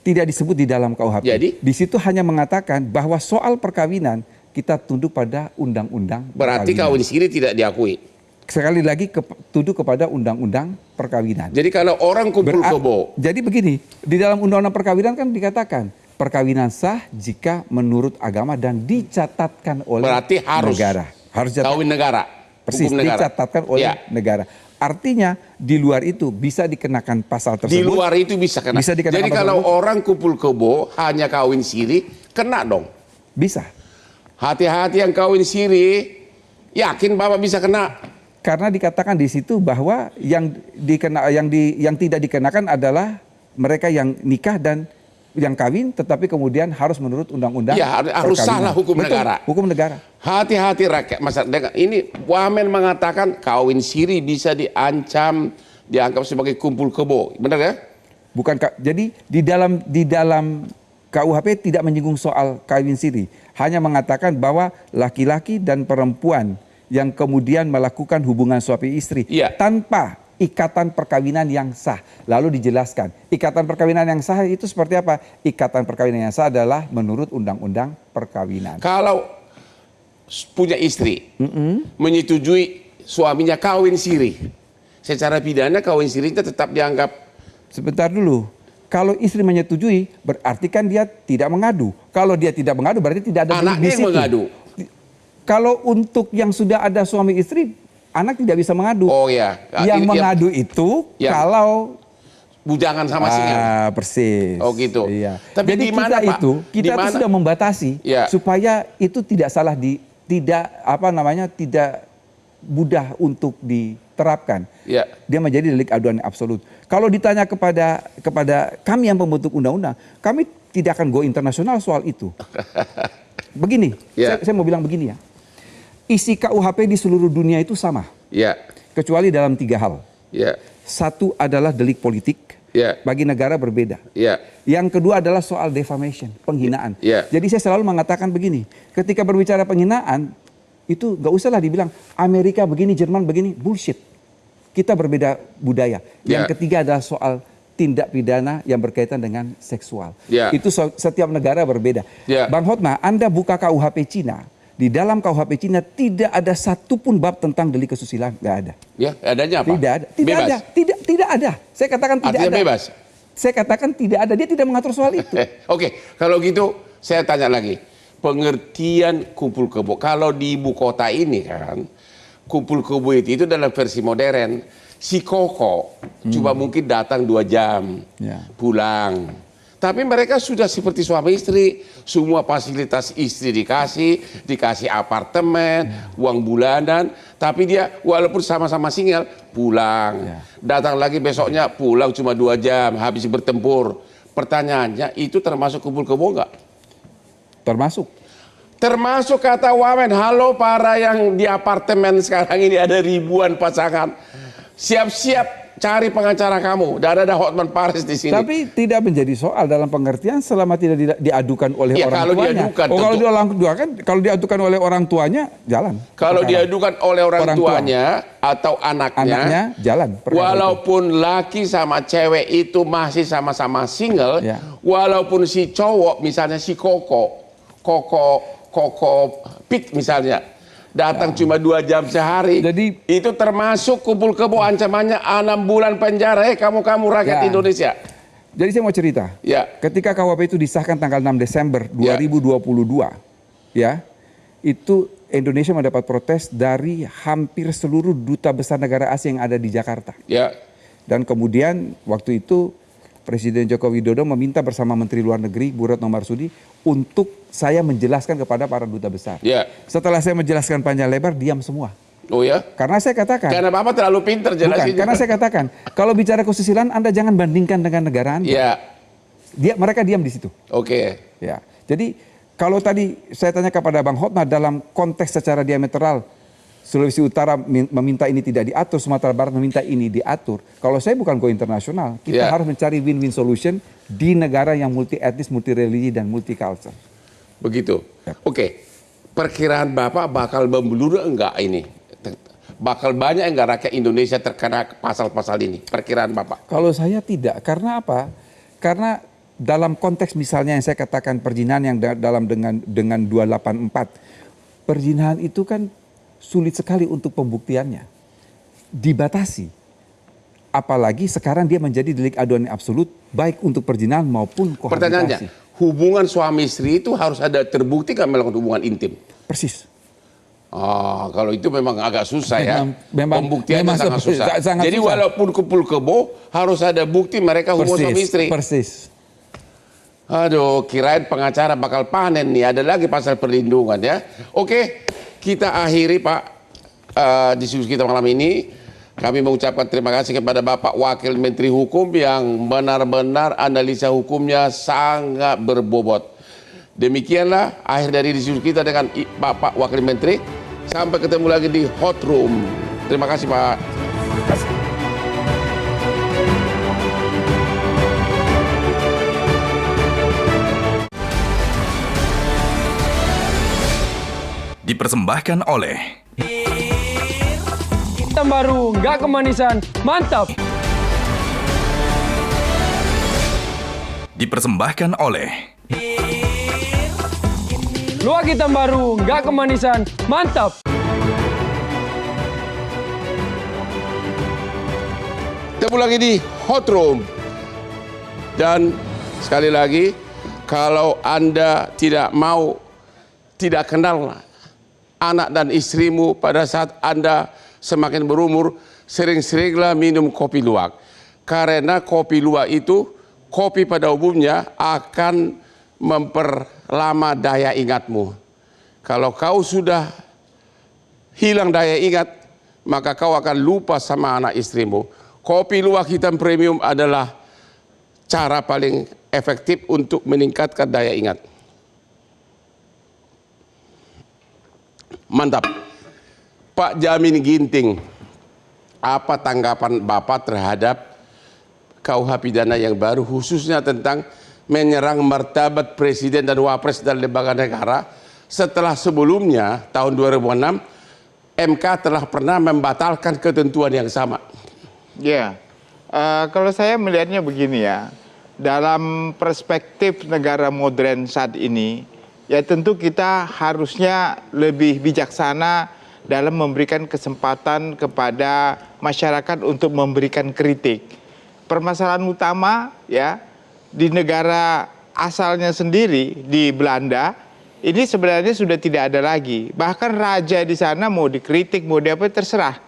E: tidak disebut di dalam KUHP.
C: Jadi?
E: Di situ hanya mengatakan bahwa soal perkawinan kita tunduk pada undang-undang.
C: Berarti kawin siri tidak diakui?
E: Sekali lagi tunduk kepada undang-undang perkawinan.
C: Jadi kalau orang kumpul kebo.
E: Jadi begini, di dalam undang-undang perkawinan kan dikatakan perkawinan sah jika menurut agama dan dicatatkan oleh
C: berarti harus
E: negara. Harus
C: kawin negara.
E: Persis, dicatatkan oleh negara. Artinya di luar itu bisa dikenakan pasal tersebut.
C: Di luar itu bisa kena. Jadi kalau orang kumpul kebo hanya kawin siri, kena dong?
E: Bisa.
C: Hati-hati yang kawin siri, yakin Bapak bisa kena?
E: Karena dikatakan di situ bahwa yang tidak dikenakan adalah mereka yang nikah dan yang kawin, tetapi kemudian harus menurut undang-undang.
C: Harus salah hukum negara.
E: Hukum negara.
C: Hati-hati rakyat masyarakat. Ini Wamen mengatakan kawin siri bisa dianggap sebagai kumpul kebo, benar ya?
E: Bukan. Jadi di dalam KUHP tidak menyinggung soal kawin siri, hanya mengatakan bahwa laki-laki dan perempuan yang kemudian melakukan hubungan suami istri tanpa ikatan perkawinan yang sah. Lalu dijelaskan, ikatan perkawinan yang sah itu seperti apa? Ikatan perkawinan yang sah adalah menurut undang-undang perkawinan.
C: Kalau punya istri, menyetujui suaminya kawin siri, secara pidana kawin sirinya tetap dianggap.
E: Sebentar dulu, kalau istri menyetujui berarti kan dia tidak mengadu. Kalau dia tidak mengadu berarti tidak ada
C: anaknya yang mengadu.
E: Kalau untuk yang sudah ada suami istri, anak tidak bisa mengadu. Yang mengadu itu kalau
C: bujangan sama singa.
E: Persis.
C: Oh gitu.
E: Iya.
C: Tapi
E: jadi kita itu sudah membatasi supaya itu tidak salah tidak mudah untuk diterapkan. Dia menjadi delik aduan yang absolut. Kalau ditanya kepada kami yang pembentuk undang-undang, kami tidak akan go internasional soal itu. Begini, saya mau bilang begini ya. Isi KUHP di seluruh dunia itu sama. Kecuali dalam 3 hal. Satu adalah delik politik. Bagi negara berbeda. Yang kedua adalah soal defamation, penghinaan. Jadi saya selalu mengatakan begini, ketika berbicara penghinaan, itu gak usahlah dibilang Amerika begini, Jerman begini, bullshit. Kita berbeda budaya. Yang ketiga adalah soal tindak pidana yang berkaitan dengan seksual. Itu setiap negara berbeda. Bang Hotma, Anda buka KUHP Cina. Di dalam KUHP Cina tidak ada satupun bab tentang delik kesusilaan, nggak ada.
C: Adanya apa?
E: Tidak ada, tidak ada. Saya katakan tidak ada.
C: Bebas.
E: Saya katakan tidak ada. Dia tidak mengatur soal itu.
C: Oke, kalau gitu saya tanya lagi, pengertian kumpul kebo. Kalau di ibu kota ini kan, kumpul kebo itu dalam versi modern. Si Koko cuma mungkin datang 2 jam, pulang. Tapi mereka sudah seperti suami istri, semua fasilitas istri dikasih apartemen, uang bulanan, tapi dia walaupun sama-sama single, pulang. Datang lagi besoknya, pulang cuma 2 jam, habis bertempur. Pertanyaannya, itu termasuk kumpul kebo nggak?
E: Termasuk.
C: Termasuk kata Wamen, halo para yang di apartemen sekarang ini ada ribuan pasangan. Siap-siap cari pengacara kamu. Dan ada Hotman Paris di sini.
E: Tapi tidak menjadi soal dalam pengertian selama tidak diadukan oleh
C: Ya,
E: orang
C: kalau
E: tuanya.
C: diadukan,
E: Kalau diadukan oleh orang tuanya, jalan.
C: Kalau
E: perkara.
C: diadukan oleh orang tuanya atau anaknya,
E: jalan.
C: Walaupun laki sama cewek itu masih sama-sama single,
E: Ya.
C: walaupun si cowok misalnya si Koko Pik misalnya datang cuma 2 jam sehari,
E: Jadi-
C: itu termasuk kumpul kebo ancamannya 6 bulan penjara. Kamu rakyat
E: Ya.
C: Indonesia.
E: Jadi saya mau cerita.
C: Ya.
E: Ketika KUHP itu disahkan tanggal 6 Desember 2022, ya, itu Indonesia mendapat protes dari hampir seluruh duta besar negara asing yang ada di Jakarta.
C: Ya.
E: Dan kemudian waktu itu Presiden Joko Widodo meminta bersama Menteri Luar Negeri Bu Retno Marsudi untuk saya menjelaskan kepada para duta besar.
C: Ya.
E: Setelah saya menjelaskan panjang lebar, diam semua.
C: Oh ya.
E: Karena saya katakan,
C: Karena Bapak terlalu pintar
E: bukan,
C: jelasin.
E: karena saya katakan, kalau bicara kesusilaan Anda jangan bandingkan dengan negara Anda.
C: Ya.
E: Mereka diam di situ.
C: Oke.
E: Ya. Jadi kalau tadi saya tanya kepada Bang Hotma dalam konteks secara diametral, Sulawesi Utara meminta ini tidak diatur, Sumatera Barat meminta ini diatur. Kalau saya bukan go internasional, kita harus mencari win-win solution di negara yang multi etnis, multi religi dan multi culture.
C: Begitu.
E: Ya.
C: Oke. Perkiraan Bapak bakal membeludak enggak ini? Bakal banyak enggak rakyat Indonesia terkena pasal-pasal ini? Perkiraan Bapak?
E: Kalau saya tidak, karena apa? Karena dalam konteks misalnya yang saya katakan perzinahan yang dalam dengan 284, perzinahan itu kan sulit sekali untuk pembuktiannya, dibatasi. Apalagi sekarang dia menjadi delik aduan yang absolut, baik untuk perzinahan maupun kohabitasi.
C: Pertanyaannya, hubungan suami istri itu harus ada terbukti kan melakukan hubungan intim?
E: Persis.
C: Kalau itu memang agak susah ya.
E: Memang
C: Pembuktiannya sangat susah.
E: sangat
C: Jadi
E: susah.
C: walaupun kumpul kebo, harus ada bukti mereka hubungan suami istri.
E: Persis.
C: Aduh, kirain pengacara bakal panen nih. Ada lagi pasal perlindungan ya. Oke, kita akhiri Pak diskusi kita malam ini. Kami mengucapkan terima kasih kepada Bapak Wakil Menteri Hukum yang benar-benar analisa hukumnya sangat berbobot. Demikianlah akhir dari diskusi kita dengan Bapak Wakil Menteri. Sampai ketemu lagi di Hot Room. Terima kasih Pak.
D: Dipersembahkan oleh
B: Hitam baru, nggak kemanisan, mantap.
D: Dipersembahkan oleh
B: Luwak hitam baru, nggak kemanisan, mantap.
C: Ketemu lagi di Hot Room. Dan sekali lagi, kalau Anda tidak kenal anak dan istrimu pada saat Anda semakin berumur, sering-seringlah minum kopi luwak. Karena kopi luwak itu, kopi pada umumnya akan memperlama daya ingatmu. Kalau kau sudah hilang daya ingat, maka kau akan lupa sama anak istrimu. Kopi luwak hitam premium adalah cara paling efektif untuk meningkatkan daya ingat. Mantap. Pak Jamin Ginting, apa tanggapan Bapak terhadap KUH pidana yang baru, khususnya tentang menyerang martabat Presiden dan Wapres dan lembaga negara setelah sebelumnya tahun 2006 MK telah pernah membatalkan ketentuan yang sama?
A: Ya, kalau saya melihatnya begini ya, dalam perspektif negara modern saat ini, ya tentu kita harusnya lebih bijaksana dalam memberikan kesempatan kepada masyarakat untuk memberikan kritik. Permasalahan utama ya di negara asalnya sendiri di Belanda ini sebenarnya sudah tidak ada lagi. Bahkan raja di sana mau dikritik, mau diapa terserah.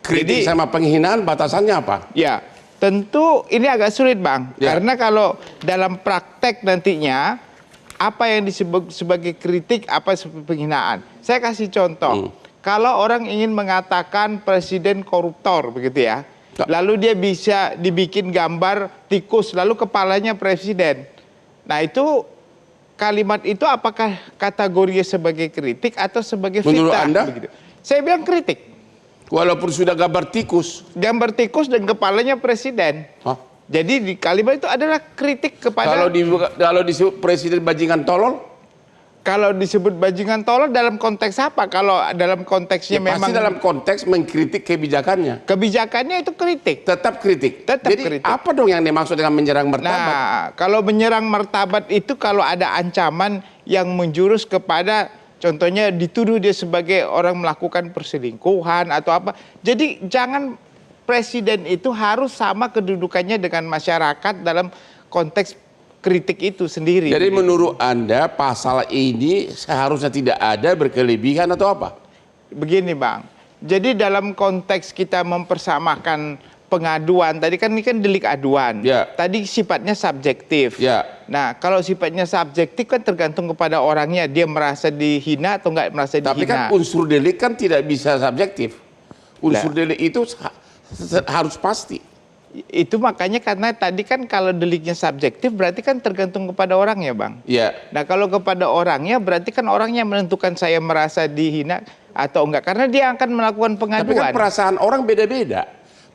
C: Kritik sama penghinaan batasannya apa?
A: Ya, tentu ini agak sulit Bang.
C: Ya.
A: Karena kalau dalam praktek nantinya apa yang disebut sebagai kritik, apa sebagai penghinaan. Saya kasih contoh. Kalau orang ingin mengatakan presiden koruptor begitu ya. Lalu dia bisa dibikin gambar tikus lalu kepalanya presiden. Nah, itu kalimat itu apakah kategorinya sebagai kritik atau sebagai fitnah?
C: Menurut Anda?
A: Begitu. Saya bilang kritik.
C: Walaupun sudah gambar tikus.
A: Gambar tikus dan kepalanya presiden.
C: Hah?
A: Jadi di kalimat itu adalah kritik kepada...
C: Kalau disebut presiden bajingan tolol?
A: Kalau disebut bajingan tolol dalam konteks apa? Kalau dalam konteksnya
C: Ya,
A: memang...
C: pasti dalam konteks mengkritik kebijakannya.
A: Kebijakannya itu kritik.
C: Tetap kritik.
A: Tetap
C: Jadi
A: kritik.
C: apa dong yang dimaksud dengan menyerang martabat?
A: Nah, kalau menyerang martabat itu kalau ada ancaman yang menjurus kepada, contohnya dituduh dia sebagai orang melakukan perselingkuhan atau apa. Jadi jangan presiden itu harus sama kedudukannya dengan masyarakat dalam konteks kritik itu sendiri.
C: Jadi menurut Anda pasal ini seharusnya tidak ada, berkelebihan atau apa?
A: Begini Bang, jadi dalam konteks kita mempersamakan pengaduan, tadi kan ini kan delik aduan,
C: Ya.
A: tadi sifatnya subjektif.
C: Ya.
A: Nah kalau sifatnya subjektif kan tergantung kepada orangnya, dia merasa dihina atau nggak merasa
C: Tapi
A: dihina.
C: kan unsur delik kan tidak bisa subjektif. Unsur delik itu harus pasti.
A: Itu makanya karena tadi kan kalau deliknya subjektif berarti kan tergantung kepada orangnya Bang.
C: Ya.
A: Nah kalau kepada orangnya berarti kan orangnya menentukan saya merasa dihina atau enggak. Karena dia akan melakukan
C: Tapi kan
A: pengaduan.
C: perasaan orang beda-beda.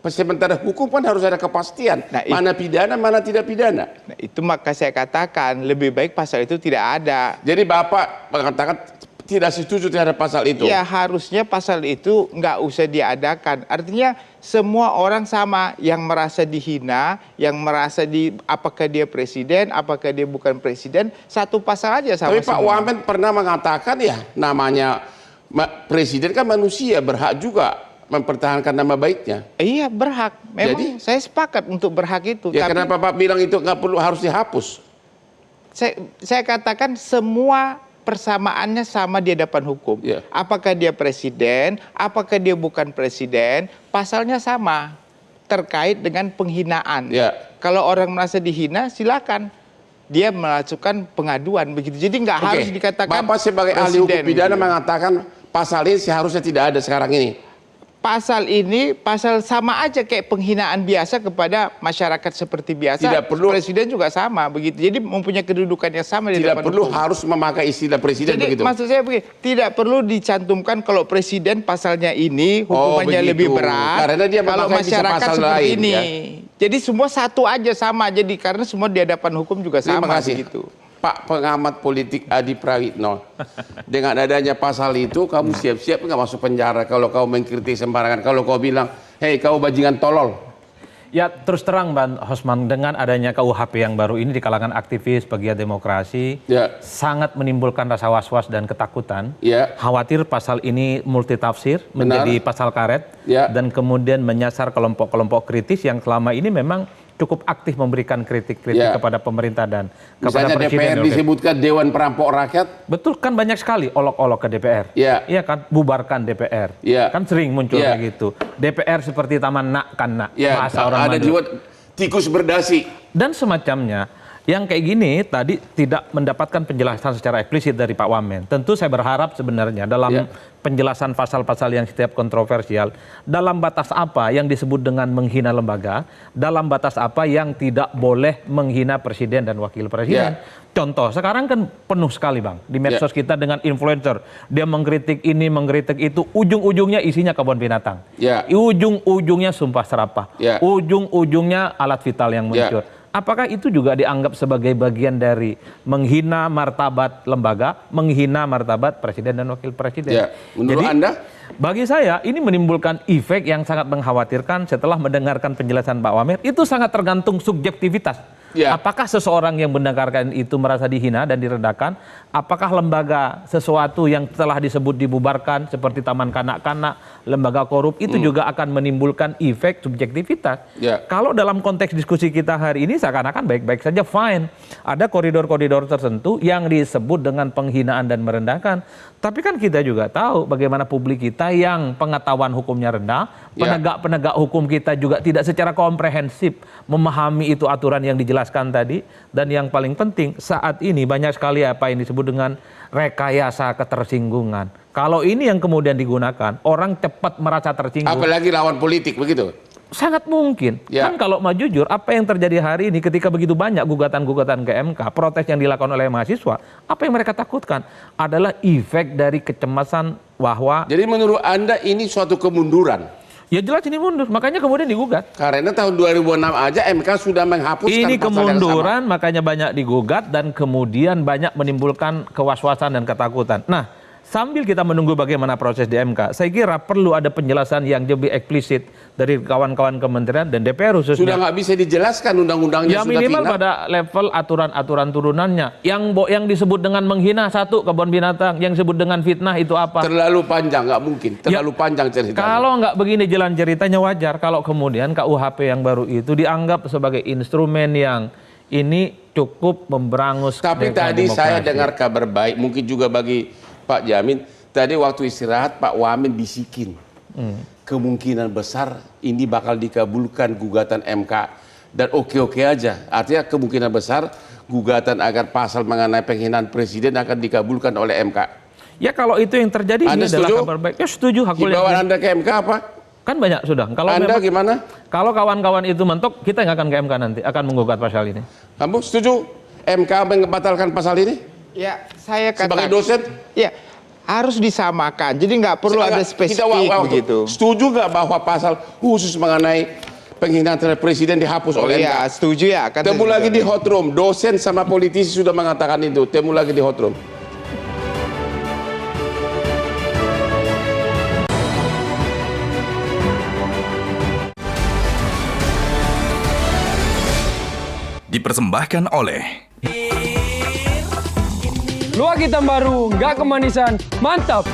C: Sementara hukum kan harus ada kepastian.
A: Nah,
C: mana pidana, mana tidak pidana.
A: Nah, itu maka saya katakan lebih baik pasal itu tidak ada.
C: Jadi Bapak mengatakan tidak setuju terhadap pasal itu.
A: Ya harusnya pasal itu nggak usah diadakan. Artinya semua orang sama, yang merasa dihina, yang merasa apakah dia presiden, apakah dia bukan presiden, satu pasal aja sama.
C: Tapi Pak
A: semua.
C: Wamen pernah mengatakan ya namanya presiden kan manusia, berhak juga mempertahankan nama baiknya.
A: Iya berhak. Memang saya sepakat untuk berhak itu.
C: Ya
A: tapi
C: kenapa Pak bilang itu nggak perlu, harus dihapus?
A: saya katakan semua persamaannya sama di hadapan hukum.
C: Ya.
A: Apakah dia presiden, apakah dia bukan presiden, pasalnya sama terkait dengan penghinaan.
C: Ya.
A: Kalau orang merasa dihina, silakan dia melakukan pengaduan begitu. Jadi nggak harus dikatakan.
C: Bapak sebagai ahli hukum
A: presiden,
C: pidana
A: gitu.
C: mengatakan pasal ini seharusnya tidak ada sekarang ini.
A: Pasal ini pasal sama aja kayak penghinaan biasa kepada masyarakat seperti biasa.
C: Tidak perlu.
A: Presiden juga sama begitu. Jadi mempunyai kedudukan yang sama di
C: Tidak
A: hadapan
C: perlu
A: hukum.
C: harus memakai istilah presiden
A: Jadi
C: begitu.
A: maksud saya begini, tidak perlu dicantumkan kalau presiden pasalnya ini hukumannya
C: begitu.
A: lebih berat.
C: Karena dia
A: kalau
C: memakai bisa
A: masyarakat
C: pasal
A: seperti
C: lain,
A: ini.
C: ya.
A: Jadi semua satu aja sama. Jadi karena semua di hadapan hukum juga
C: Terima
A: sama
C: kasih.
A: begitu.
C: Pak pengamat politik Adi Prawitno, dengan adanya pasal itu kamu siap-siap nggak masuk penjara kalau kau mengkritik sembarangan, kalau kau bilang, hei kau bajingan tolol.
F: Ya terus terang Bang Hosman, dengan adanya KUHP yang baru ini di kalangan aktivis pegiat demokrasi
C: Ya.
F: sangat menimbulkan rasa was-was dan ketakutan.
C: Ya.
F: Khawatir pasal ini multitafsir
C: Benar.
F: menjadi pasal karet
C: Ya.
F: dan kemudian menyasar kelompok-kelompok kritis yang selama ini memang cukup aktif memberikan kritik-kritik
C: Ya.
F: kepada pemerintah dan kepada
C: Misalnya
F: presiden.
C: DPR disebutkan Dewan Perampok Rakyat.
F: Betul kan, banyak sekali olok-olok ke DPR.
C: Ya.
F: Iya kan, bubarkan DPR.
C: Ya.
F: Kan sering muncul
C: Ya.
F: begitu. DPR seperti taman nak kan nak.
C: Ya,
F: Bahasa orang
C: ada
F: Madura.
C: juga tikus berdasi.
F: Dan semacamnya. Yang kayak gini tadi tidak mendapatkan penjelasan secara eksplisit dari Pak Wamen. Tentu saya berharap sebenarnya dalam
C: Ya.
F: penjelasan pasal-pasal yang setiap kontroversial, dalam batas apa yang disebut dengan menghina lembaga, dalam batas apa yang tidak boleh menghina presiden dan wakil presiden.
C: Ya.
F: Contoh, sekarang kan penuh sekali Bang di medsos kita dengan influencer. Dia mengkritik ini, mengkritik itu, ujung-ujungnya isinya kebun binatang.
C: Ya.
F: Ujung-ujungnya sumpah serapah.
C: Ya.
F: Ujung-ujungnya alat vital yang muncul. Apakah itu juga dianggap sebagai bagian dari menghina martabat lembaga, menghina martabat presiden dan wakil presiden?
C: Ya. Menurut
F: Jadi,
C: Anda?
F: bagi saya ini menimbulkan efek yang sangat mengkhawatirkan setelah mendengarkan penjelasan Pak Wamen. Itu sangat tergantung subjektivitas.
C: Ya.
F: Apakah seseorang yang mendengarkan itu merasa dihina dan direndahkan? Apakah lembaga sesuatu yang telah disebut dibubarkan seperti taman kanak-kanak, lembaga korup itu juga akan menimbulkan efek subjektivitas.
C: Ya.
F: Kalau dalam konteks diskusi kita hari ini seakan-akan baik-baik saja, fine. Ada koridor-koridor tertentu yang disebut dengan penghinaan dan merendahkan. Tapi kan kita juga tahu bagaimana publik kita yang pengetahuan hukumnya rendah, penegak-penegak hukum kita juga tidak secara komprehensif memahami itu aturan yang dijelaskan tadi. Dan yang paling penting saat ini banyak sekali apa yang disebut dengan rekayasa ketersinggungan. Kalau ini yang kemudian digunakan, orang cepat merasa tersinggung.
C: Apalagi lawan politik begitu.
F: Sangat mungkin.
C: Ya.
F: Kan kalau mau jujur, apa yang terjadi hari ini ketika begitu banyak gugatan-gugatan ke MK, protes yang dilakukan oleh mahasiswa, apa yang mereka takutkan adalah efek dari kecemasan bahwa...
C: Jadi menurut Anda ini suatu kemunduran?
F: Ya jelas ini mundur, makanya kemudian digugat.
C: Karena tahun 2006 aja MK sudah menghapuskan
F: Ini
C: pasal
F: kemunduran,
C: yang sama.
F: makanya banyak digugat dan kemudian banyak menimbulkan kewaswasan dan ketakutan. Nah, sambil kita menunggu bagaimana proses di MK, saya kira perlu ada penjelasan yang lebih eksplisit dari kawan-kawan kementerian dan DPR khususnya.
C: Sudah nggak bisa dijelaskan undang-undangnya
F: Ya
C: sudah
F: minimal
C: final.
F: pada level aturan-aturan turunannya. Yang disebut dengan menghina satu kebun binatang, yang disebut dengan fitnah itu apa?
C: Terlalu panjang, nggak mungkin. Terlalu panjang ceritanya.
F: Kalau nggak begini jalan ceritanya wajar kalau kemudian KUHP yang baru itu dianggap sebagai instrumen yang ini cukup memberangus.
C: Tapi tadi saya dengar kabar baik, mungkin juga bagi Pak Jamin, tadi waktu istirahat Pak Wamen bisikin. Kemungkinan besar ini bakal dikabulkan gugatan MK dan oke-oke aja. Artinya kemungkinan besar gugatan agar pasal mengenai penghinaan presiden akan dikabulkan oleh MK.
F: Ya kalau itu yang terjadi
C: Anda
F: ini adalah
C: setuju?
F: kabar baik. Ya setuju hakul
C: Himbauan Anda ke MK apa?
F: Kan banyak sudah. Kalau
C: Anda
F: memang,
C: gimana?
F: kalau kawan-kawan itu mentok, kita nggak akan ke MK nanti, akan menggugat pasal ini.
C: Kamu setuju MK membatalkan pasal ini?
A: Ya, saya katakan.
C: Sebagai dosen?
A: Ya, harus disamakan. Jadi nggak perlu ada spesifik begitu.
C: Setuju nggak bahwa pasal khusus mengenai penghinaan terhadap presiden dihapus oleh MK?
A: Iya, setuju ya.
C: Temu lagi di hot room. Dosen sama politisi sudah mengatakan itu. Temu lagi di hot room.
D: Dipersembahkan oleh
B: Luak hitam baru, nggak kemanisan, mantap.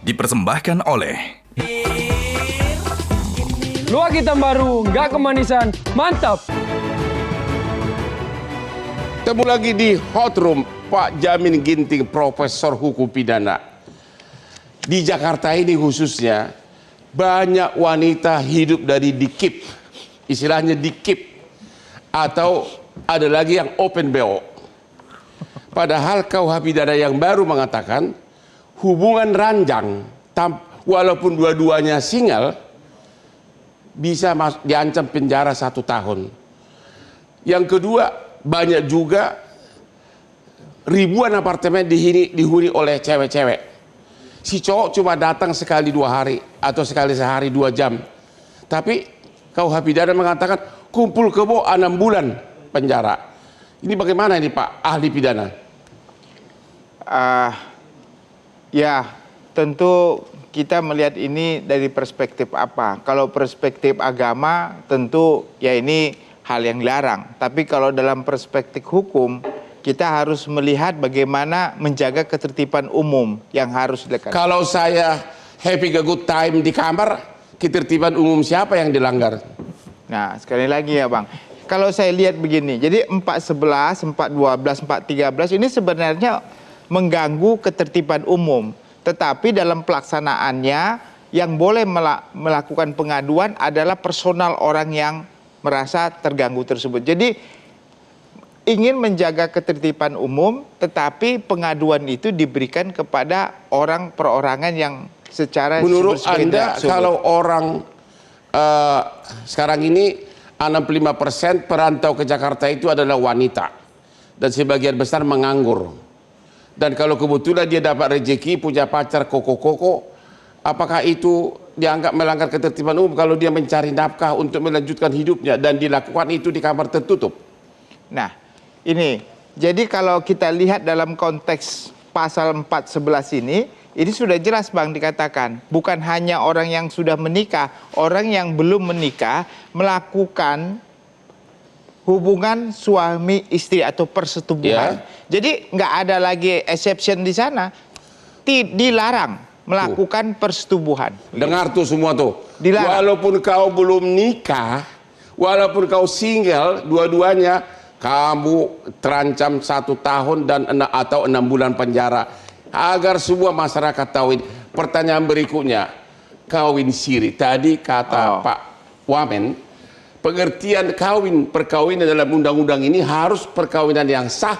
D: Dipersembahkan oleh
B: Luak hitam baru, nggak kemanisan, mantap.
C: Temu lagi di hot room. Pak Jamin Ginting, Profesor Hukum Pidana. Di Jakarta ini khususnya banyak wanita hidup dari dikip, istilahnya dikip, atau ada lagi yang open BO. Padahal KUH pidana yang baru mengatakan hubungan ranjang walaupun dua-duanya single bisa diancam penjara 1 tahun. Yang kedua, banyak juga ribuan apartemen dihuni oleh cewek-cewek. Si cowok cuma datang sekali 2 hari atau sekali sehari 2 jam. Tapi KUH pidana mengatakan kumpul kebo 6 bulan penjara. Ini bagaimana ini Pak ahli pidana?
A: Ya, tentu kita melihat ini dari perspektif apa. Kalau perspektif agama, tentu ya ini hal yang dilarang. Tapi kalau dalam perspektif hukum, kita harus melihat bagaimana menjaga ketertiban umum yang harus dilakukan.
C: Kalau saya having a good time di kamar, ketertiban umum siapa yang dilanggar?
A: Nah, sekali lagi ya Bang. Kalau saya lihat begini, jadi 4.11, 4.12, 4.13 ini sebenarnya mengganggu ketertiban umum. Tetapi dalam pelaksanaannya yang boleh melakukan pengaduan adalah personal orang yang merasa terganggu tersebut. Jadi ingin menjaga ketertiban umum, tetapi pengaduan itu diberikan kepada orang perorangan yang secara...
C: Menurut Anda kalau orang sekarang ini 65% perantau ke Jakarta itu adalah wanita dan sebagian besar menganggur, dan kalau kebetulan dia dapat rezeki punya pacar koko-koko, apakah itu dianggap melanggar ketertiban umum kalau dia mencari nafkah untuk melanjutkan hidupnya dan dilakukan itu di kamar tertutup?
A: Nah, ini jadi kalau kita lihat dalam konteks pasal 4.11 ini sudah jelas Bang dikatakan, bukan hanya orang yang sudah menikah, orang yang belum menikah melakukan hubungan suami istri atau persetubuhan. Jadi nggak ada lagi exception di sana, dilarang melakukan persetubuhan.
C: Dengar tuh semua tuh.
A: Dilarang.
C: Walaupun kau belum nikah, walaupun kau single, dua-duanya kamu terancam 1 tahun dan atau 6 bulan penjara. Agar semua masyarakat tahu ini. Pertanyaan berikutnya, kawin siri. Tadi kata Pak Wamen, pengertian perkawinan dalam undang-undang ini harus perkawinan yang sah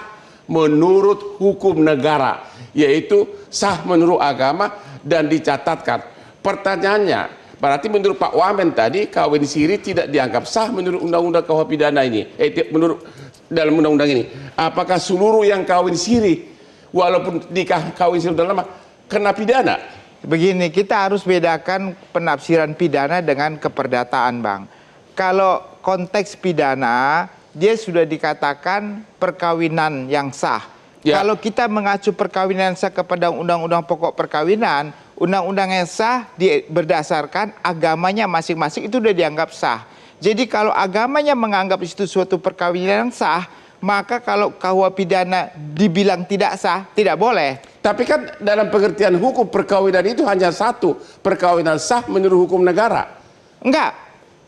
C: menurut hukum negara, yaitu sah menurut agama dan dicatatkan. Pertanyaannya, berarti menurut Pak Wamen tadi kawin siri tidak dianggap sah menurut undang-undang KUH pidana ini. Menurut dalam undang-undang ini. Apakah seluruh yang kawin siri walaupun nikah kawin siri sudah lama kena pidana?
A: Begini, kita harus bedakan penafsiran pidana dengan keperdataan, Bang. Kalau konteks pidana, dia sudah dikatakan perkawinan yang sah. Ya. Kalau kita mengacu perkawinan sah kepada undang-undang pokok perkawinan, undang-undang yang sah berdasarkan agamanya masing-masing itu sudah dianggap sah. Jadi kalau agamanya menganggap itu suatu perkawinan yang sah, maka kalau KUH pidana dibilang tidak sah, tidak boleh.
C: Tapi kan dalam pengertian hukum perkawinan itu hanya satu, perkawinan sah menurut hukum negara.
A: Enggak,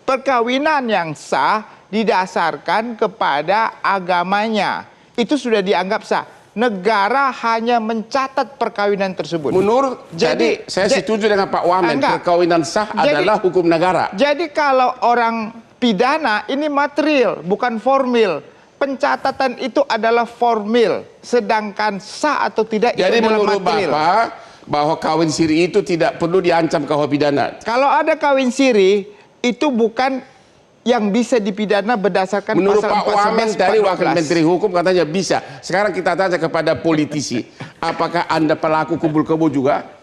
A: perkawinan yang sah didasarkan kepada agamanya. Itu sudah dianggap sah. Negara hanya mencatat perkawinan tersebut.
C: Menurut, jadi saya setuju dengan Pak Wamen, perkawinan sah adalah hukum negara.
A: Jadi kalau orang pidana ini material, bukan formil. Pencatatan itu adalah formil, sedangkan sah atau tidak
C: jadi
A: itu adalah
C: menurut
A: material.
C: Bapak bahwa kawin siri itu tidak perlu diancam KUH pidana.
A: Kalau ada kawin siri itu bukan yang bisa dipidana berdasarkan
C: menurut
A: pasal 14,
C: Pak Wamen dari
A: 14.
C: Wakil Menteri Hukum katanya bisa. Sekarang kita tanya kepada politisi, apakah Anda pelaku kumpul kebo juga?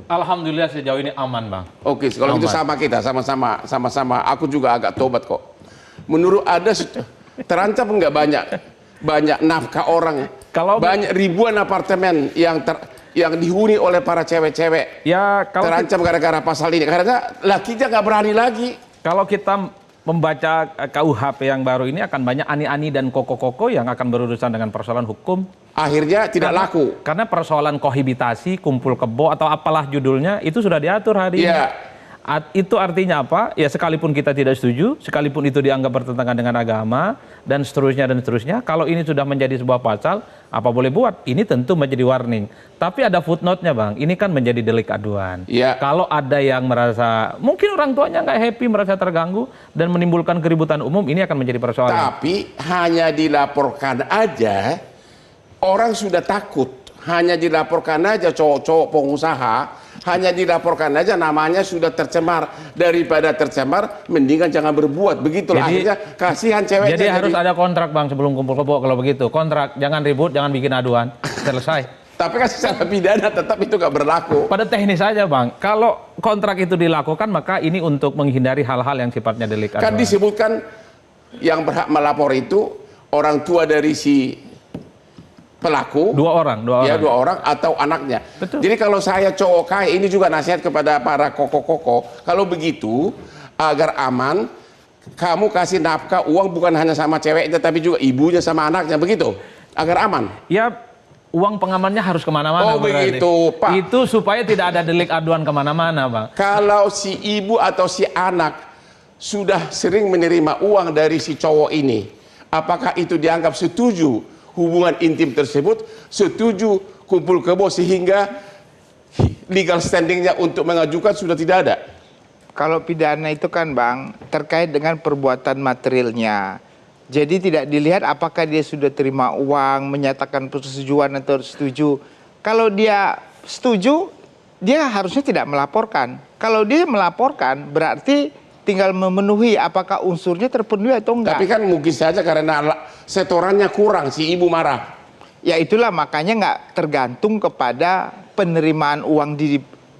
F: Alhamdulillah sejauh ini aman, Bang.
C: Oke, kalau itu sama kita, sama-sama. Aku juga agak tobat kok. Menurut Anda terancam nggak banyak nafkah orang, banyak ribuan apartemen yang dihuni oleh para cewek-cewek,
F: ya,
C: terancam gara-gara pasal ini, karena lakinya nggak berani lagi.
F: Kalau kita membaca KUHP yang baru ini akan banyak ani-ani dan koko-koko yang akan berurusan dengan persoalan hukum.
C: Akhirnya tidak laku.
F: Karena persoalan kohibitasi, kumpul kebo atau apalah judulnya itu sudah diatur hari ini. Itu artinya apa? Ya sekalipun kita tidak setuju, sekalipun itu dianggap bertentangan dengan agama dan seterusnya, kalau ini sudah menjadi sebuah pasal, apa boleh buat? Ini tentu menjadi warning. Tapi ada footnote-nya, Bang. Ini kan menjadi delik aduan. Kalau ada yang merasa, mungkin orang tuanya nggak happy, merasa terganggu dan menimbulkan keributan umum, ini akan menjadi persoalan.
C: Tapi hanya dilaporkan aja, orang sudah takut. Hanya dilaporkan aja cowok-cowok pengusaha, hanya dilaporkan aja namanya sudah tercemar. Daripada tercemar, mendingan jangan berbuat. Begitulah akhirnya kasihan ceweknya.
F: Jadi harus ada kontrak, Bang, sebelum kumpul kebo kalau begitu. Kontrak, jangan ribut, jangan bikin aduan. Selesai.
C: Tapi kan secara pidana tetap itu nggak berlaku.
F: Pada teknis saja, Bang. Kalau kontrak itu dilakukan, maka ini untuk menghindari hal-hal yang sifatnya delik aduan.
C: Kan disebutkan yang berhak melapor itu orang tua dari si pelaku, dua orang atau anaknya.
F: Betul.
C: Jadi kalau saya cowok kaya, ini juga nasihat kepada para koko-koko, kalau begitu agar aman, kamu kasih nafkah uang bukan hanya sama ceweknya tapi juga ibunya sama anaknya, begitu agar aman.
F: Ya, uang pengamannya harus kemana-mana.
C: Oh begitu, Pak.
F: Itu supaya tidak ada delik aduan kemana-mana, Bang.
C: Kalau si ibu atau si anak sudah sering menerima uang dari si cowok ini, apakah itu dianggap setuju hubungan intim tersebut, setuju kumpul kebo sehingga legal standingnya untuk mengajukan sudah tidak ada?
A: Kalau pidana itu kan, Bang, terkait dengan perbuatan materialnya. Jadi tidak dilihat apakah dia sudah terima uang, menyatakan persetujuan atau setuju. Kalau dia setuju, dia harusnya tidak melaporkan. Kalau dia melaporkan, berarti tinggal memenuhi apakah unsurnya terpenuhi atau enggak.
C: Tapi kan mungkin saja karena setorannya kurang, si ibu marah.
A: Ya itulah makanya nggak tergantung kepada penerimaan uang.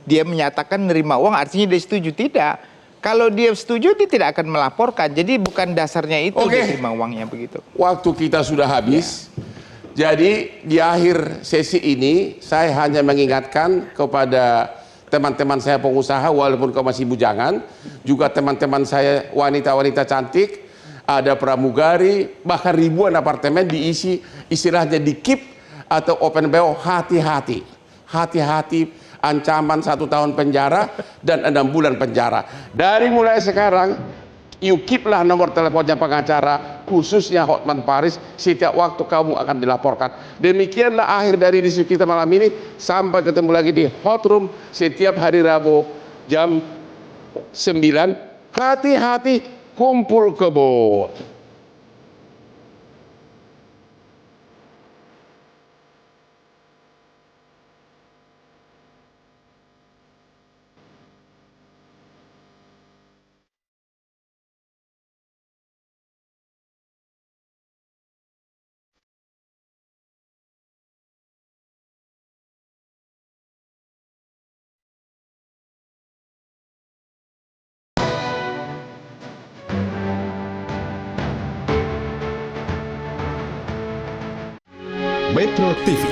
A: Dia menyatakan menerima uang artinya dia setuju, tidak. Kalau dia setuju dia tidak akan melaporkan. Jadi bukan dasarnya itu dia terima uangnya begitu.
C: Waktu kita sudah habis. Jadi di akhir sesi ini saya hanya mengingatkan kepada teman-teman saya pengusaha, walaupun kau masih bujangan, juga teman-teman saya wanita-wanita cantik, ada pramugari, bahkan ribuan apartemen diisi istilahnya di KIP atau open BO. Hati-hati, hati-hati, ancaman 1 tahun penjara dan 6 bulan penjara. Dari mulai sekarang, you keep lah nomor teleponnya pengacara, khususnya Hotman Paris, setiap waktu kamu akan dilaporkan. Demikianlah akhir dari diskusi kita malam ini. Sampai ketemu lagi di Hot Room setiap hari Rabu jam 9. Hati-hati, kumpul kebo.
G: Metro TV.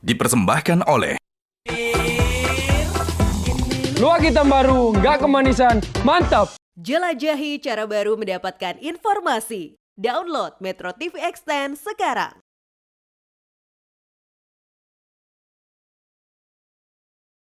D: Dipersembahkan oleh
B: Luwak hitam baru, nggak kemanisan, mantap!
H: Jelajahi cara baru mendapatkan informasi. Download Metro TV Extend sekarang.